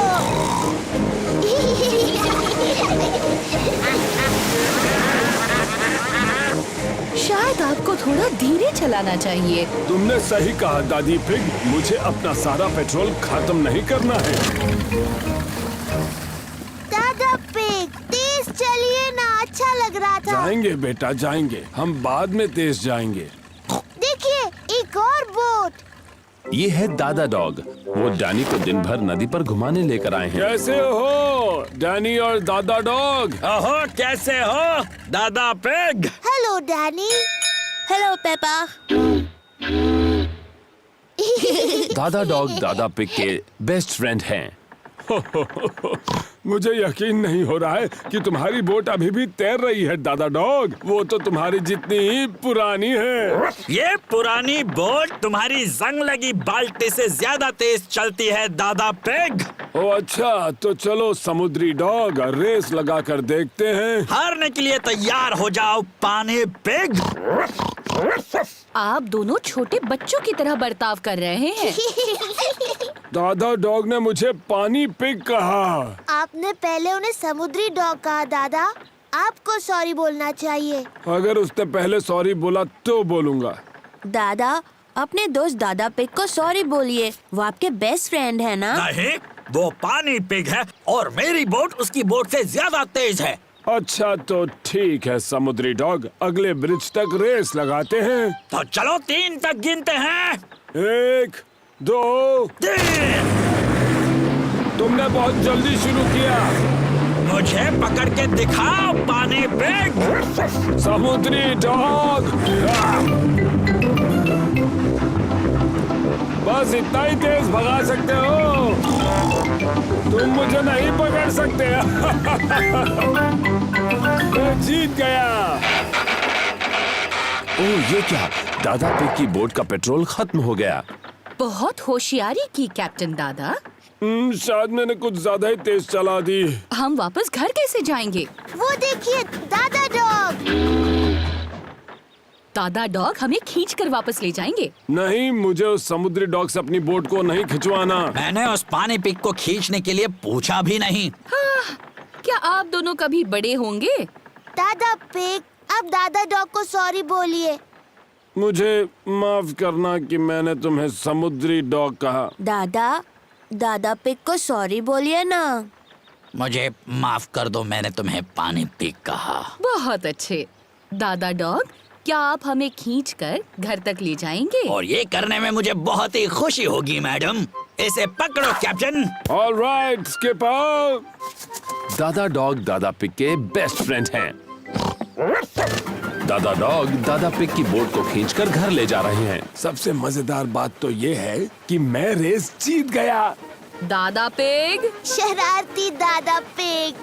शायद आपको थोड़ा धीरे चलाना चाहिए।
तुमने सही कहा दादी पिग, मुझे अपना सारा पेट्रोल खत्म नहीं करना है।
दादा पिग, तेज चलिए ना, अच्छा लग रहा था।
जाएंगे बेटा जाएंगे, हम बाद में तेज जाएंगे।
देखिए, एक और बोट।
ये है दादा डॉग। वो डैनी को दिन भर नदी पर घुमाने लेकर आए हैं।
कैसे हो डैनी और दादा डॉग?
ओहो, कैसे हो दादा pig?
Hello Danny. Hello Peppa.
दादा डॉग दादा पिग के बेस्ट फ्रेंड हैं।
मुझे यकीन नहीं हो रहा है कि तुम्हारी बोट अभी भी तैर रही है दादा डॉग। वो तो तुम्हारी जितनी ही पुरानी है।
ये पुरानी बोट तुम्हारी जंग लगी बाल्टी से ज्यादा तेज चलती है दादा पिग।
ओ अच्छा, तो चलो समुद्री डॉग, रेस लगा कर देखते हैं।
हारने के लिए तैयार हो जाओ पानी पिग।
आप दोनों छोटे बच्चों की तरह बर्ताव कर रहे हैं।
दादा डॉग ने मुझे पानी पिग कहा।
आपने पहले उन्हें समुद्री डॉग कहा दादा। आपको सॉरी बोलना चाहिए।
अगर उसने पहले सॉरी बोला तो बोलूंगा।
दादा, अपने दोस्त दादा पिग को सॉरी बोलिए। वो आपके बेस्ट फ्रेंड है ना?
नहीं, वो पानी पिग है और मेरी बोट उसकी बोट से ज्यादा तेज है।
अच्छा तो ठीक है समुद्री डॉग, अगले ब्रिज तक रेस लगाते हैं।
तो चलो 3 तक गिनते हैं।
1, 2,
3।
तुमने बहुत जल्दी शुरू किया।
मुझे पकड़ के दिखाओ पानी पिग।
समुद्री डॉग। बस इतना ही तेज भगा सकते हो, तुम मुझे नहीं पकड़ सकते। मैं जीत गया।
ओह ये क्या, दादा पिग की बोट का पेट्रोल खत्म हो गया।
बहुत होशियारी की कैप्टन दादा।
शायद मैंने कुछ ज्यादा ही तेज चला दी।
हम वापस घर कैसे जाएंगे?
वो देखिए दादा डॉग।
दादा डॉग हमें खींच कर वापस ले जाएंगे।
नहीं, मुझे उस समुद्री डॉग से अपनी बोट को नहीं खिंचवाना।
मैंने उस पानी पिग को खींचने के लिए पूछा भी नहीं।
क्या आप दोनों कभी बड़े होंगे?
दादा पिग, अब दादा डॉग को सॉरी बोलिए।
मुझे माफ करना कि मैंने तुम्हें समुद्री डॉग कहा।
दादा पिग को सॉरी बोलिए ना।
मुझे माफ कर दो, मैंने तुम्हें पानी पिग कहा।
बहुत अच्छे। दादा डॉग, क्या आप हमें खींचकर घर तक ले जाएंगे?
और ये करने में मुझे बहुत ही खुशी होगी मैडम। इसे पकड़ो कैप्टन।
All right skipper.
दादा डॉग दादा पिग के बेस्ट फ्रेंड हैं। दादा डॉग दादा पिग की बोट को खींचकर घर ले जा रहे हैं।
सबसे मजेदार बात तो ये है कि मैं रेस जीत गया।
दादा पिग,
शरारती दादा पिग।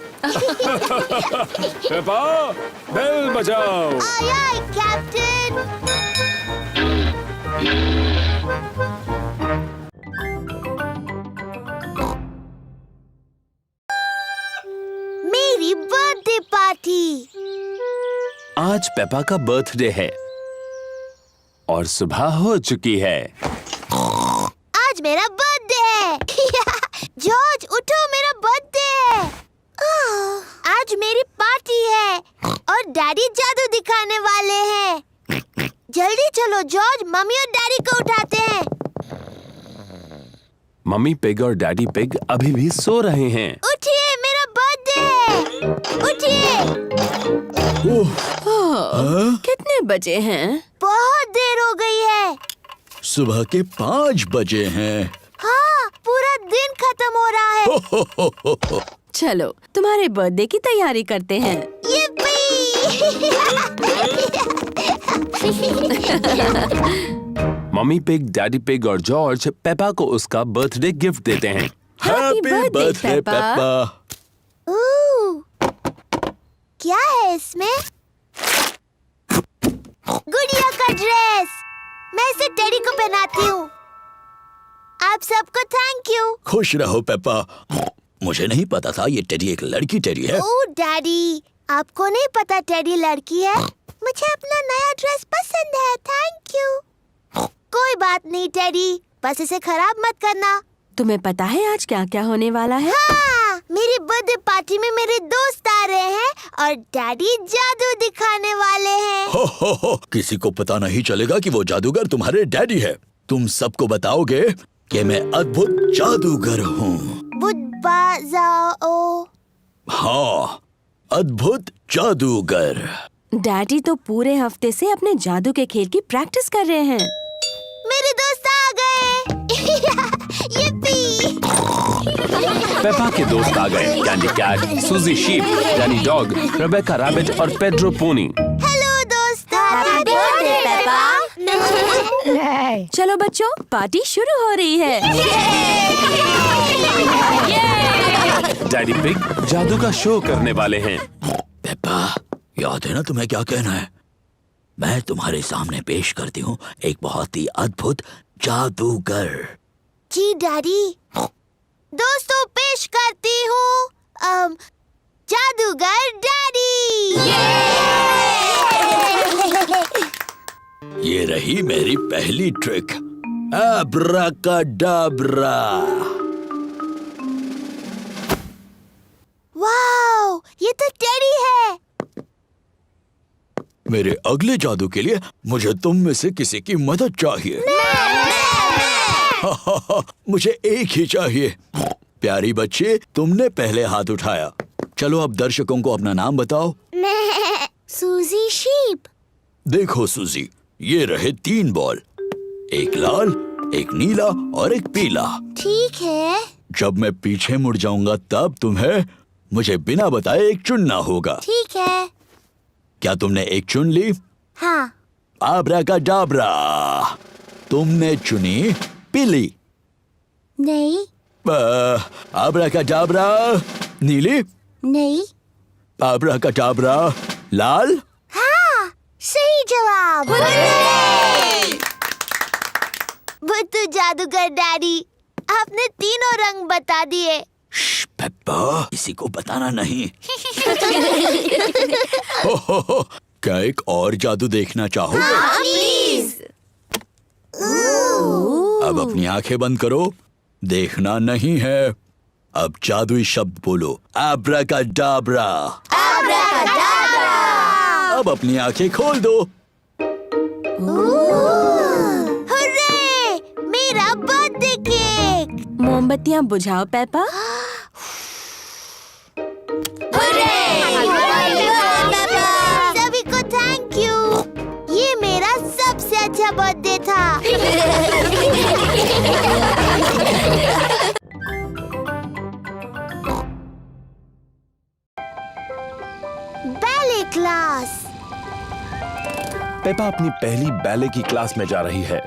पेपा, बेल बजाओ।
आय आय कैप्टन। मेरी बर्थडे पार्टी।
आज पेपा का बर्थडे है और सुबह हो चुकी है।
आज मेरा बर्थडे है। जॉर्ज उठो, मेरा बर्थडे है। आज मेरी पार्टी है और डैडी जादू दिखाने वाले हैं। जल्दी चलो जॉर्ज, मम्मी और डैडी को उठाते हैं।
मम्मी पिग और डैडी पिग अभी भी सो रहे हैं।
उठिए, मेरा बर्थडे है। उठिए।
कितने बजे हैं?
बहुत देर हो गई है।
सुबह के 5 बजे हैं।
हाँ, पूरा दिन खत्म हो रहा है।
चलो तुम्हारे बर्थडे की तैयारी करते हैं।
मम्मी पिग, डैडी पिग और जॉर्ज पेपा को उसका बर्थडे गिफ्ट देते हैं।
Happy birthday Peppa.
क्या है इसमें? गुड़िया का ड्रेस। मैं इसे टेडी को पहनाती हूँ। आप सबको थैंक यू।
खुश रहो पेपा। मुझे नहीं पता था ये टेडी एक लड़की टेडी है।
ओह डैडी, आपको नहीं पता टेडी लड़की है? मुझे अपना नया ड्रेस पसंद है, थैंक यू। कोई बात नहीं टेडी, बस इसे खराब मत करना।
तुम्हें पता है आज क्या क्या होने वाला है?
हाँ, मेरी बर्थडे पार्टी में मेरे दोस्त आ रहे हैं और डैडी जादू दिखाने वाले हैं।
हो, किसी को पता नहीं चलेगा कि वो जादूगर तुम्हारे डैडी है। तुम सबको बताओगे कि मैं अद्भुत जादूगर हूँ। हाँ, अद्भुत जादूगर।
डैडी तो पूरे हफ्ते से अपने जादू के खेल की प्रैक्टिस कर रहे हैं।
मेरे दोस्त आ गए। यप्पी।
पेपा के दोस्त आ गए। Candy Cat, Suzy Sheep, Danny Dog, Rebecca Rabbit और पेड्रो पोनी।
हेलो दोस्त। Happy birthday Peppa.
चलो बच्चों, पार्टी शुरू हो रही है।
डैडी पिग जादू का शो करने वाले हैं।
पेपा, याद है ना तुम्हें क्या कहना है? मैं तुम्हारे सामने पेश करती हूँ एक बहुत ही अद्भुत जादूगर।
जी डैडी। दोस्तों, पेश करती हूँ जादूगर डैडी।
ये रही मेरी पहली ट्रिक, एब्राकाडाब्रा।
वाओ, ये तो टेडी है।
मेरे अगले जादू के लिए मुझे तुम में से किसी की मदद चाहिए। मुझे एक ही चाहिए। प्यारी बच्ची, तुमने पहले हाथ उठाया। चलो अब दर्शकों को अपना नाम बताओ।
सूजी शीप।
देखो सूजी, ये रहे 3 बॉल, एक लाल, एक नीला और एक पीला।
ठीक है।
जब मैं पीछे मुड़ जाऊंगा तब तुम्हें मुझे बिना बताए एक चुनना होगा।
ठीक है।
क्या तुमने एक चुन ली?
हाँ।
आब्राकाडाब्रा, तुमने चुनी पीली।
नहीं।
आब्राकाडाब्रा, नीली।
नहीं।
आब्राकाडाब्रा, लाल।
हाँ, सही जवाब। बुद्धू जादूगर डैडी, आपने तीनों रंग बता दिए।
पेप्पा, किसी को बताना नहीं। हो, क्या एक और जादू देखना चाहोगे?
हाँ, प्लीज।
अब अपनी आंखें बंद करो, देखना नहीं है। अब जादुई शब्द बोलो, एब्राकाडाब्रा।
एब्राकाडाब्रा।
अब अपनी आंखें खोल दो।
हुर्रे, मेरा बर्थडे केक।
मोमबत्तियाँ बुझाओ पेपा।
सभी को थैंक यू। ये मेरा सबसे अच्छा बर्थडे था। Ballet class.
पेपा अपनी पहली बैले की क्लास में जा रही है।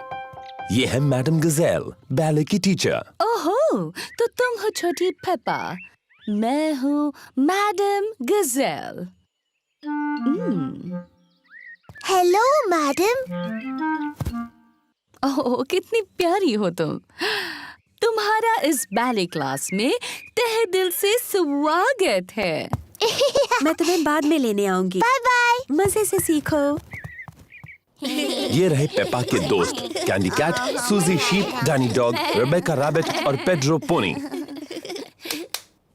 ये है मैडम गजेल, बैले की टीचर।
ओहो, तो तुम हो छोटी पेपा, मैं हूँ मैडम गजेल।
Hello madam.
ओह, कितनी प्यारी हो तुम। तुम्हारा इस बैले क्लास में तहे दिल से स्वागत है।
मैं तुम्हें बाद में लेने आऊंगी।
Bye bye.
मजे से सीखो।
ये रहे पेपा के दोस्त, Candy Cat, Suzy Sheep, Danny Dog, Rebecca Rabbit और पेड्रो पोनी।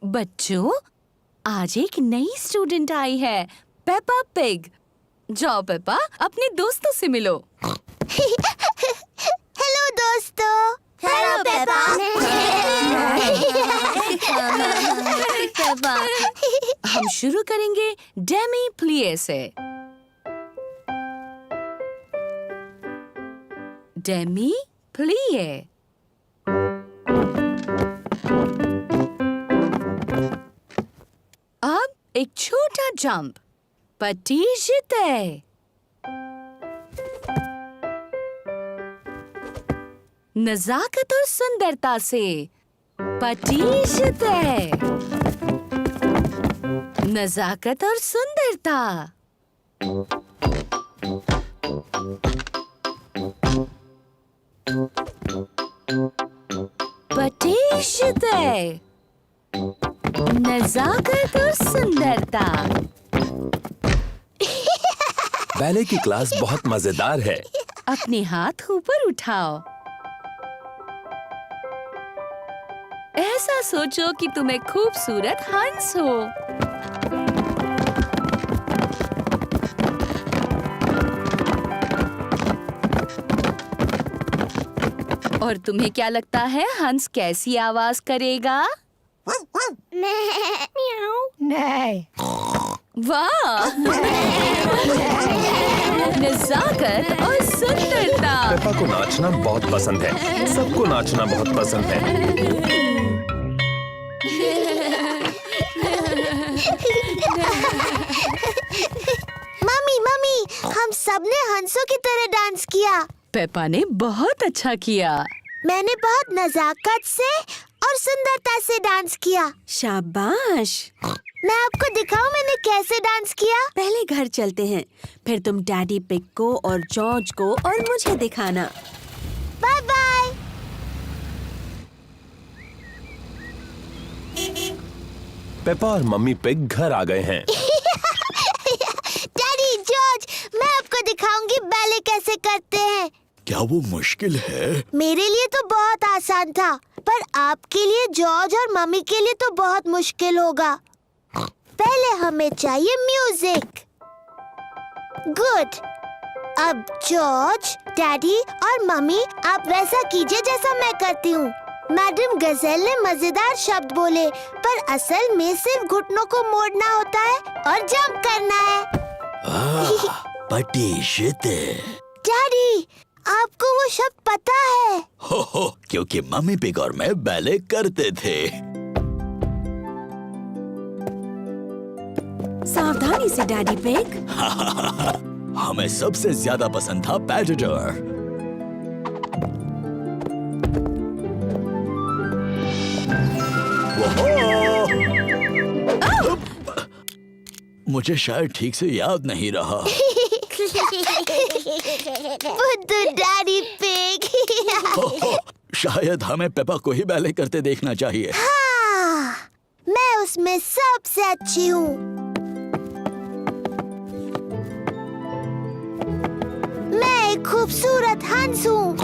बच्चों, आज एक नई स्टूडेंट आई है, पेपा पिग। जाओ पेपा, अपने दोस्तों से मिलो।
हेलो दोस्तों। Hello Peppa.
हम शुरू करेंगे डेमी प्लिए से। डेमी प्लिए। अब एक छोटा जंप, पटीशते। नजाकत और सुंदरता से, पटीशते। नजाकत और सुंदरता। पटीशते। नजाकत और सुंदरता।
बैले की क्लास बहुत मजेदार है।
अपने हाथ ऊपर उठाओ। ऐसा सोचो कि तुम एक खूबसूरत हंस हो। और तुम्हें क्या लगता है हंस कैसी आवाज करेगा?
नहीं।
वाह! नजाकत और सुंदरता।
पेपा को नाचना बहुत पसंद है। सबको नाचना बहुत पसंद है।
मम्मी, हम सबने हंसों की तरह डांस किया।
पेपा ने बहुत अच्छा किया।
मैंने बहुत नजाकत से और सुंदरता से डांस किया।
शाबाश।
मैं आपको दिखाऊं मैंने कैसे डांस किया?
पहले घर चलते हैं, फिर तुम डैडी पिग को और जॉर्ज को और मुझे दिखाना।
Bye bye.
पेपा और मम्मी पिग घर आ गए हैं।
डैडी, जॉर्ज, मैं आपको दिखाऊंगी बैले कैसे करते हैं।
क्या वो मुश्किल है?
मेरे लिए तो बहुत आसान था, पर आपके लिए, जॉर्ज और मम्मी के लिए तो बहुत मुश्किल होगा। पहले हमें चाहिए म्यूजिक। गुड। अब जॉर्ज, डैडी और मम्मी, आप वैसा कीजिए जैसा मैं करती हूँ। मैडम गजेल ने मजेदार शब्द बोले, पर असल में सिर्फ घुटनों को मोड़ना होता है और जंप करना है।
पटीशते।
डैडी, आपको वो शब्द पता है?
हो, क्योंकि मम्मी पिग और मैं बैले करते थे।
सावधानी से डैडी पिग।
हमें सबसे ज्यादा पसंद था पैटेडर। मुझे शायद ठीक से याद नहीं रहा।
बुद्धू डैडी पिग।
शायद हमें पेपा को ही बैले करते देखना चाहिए।
हाँ, मैं उसमें सबसे अच्छी हूँ। मैं एक खूबसूरत हंस हूँ।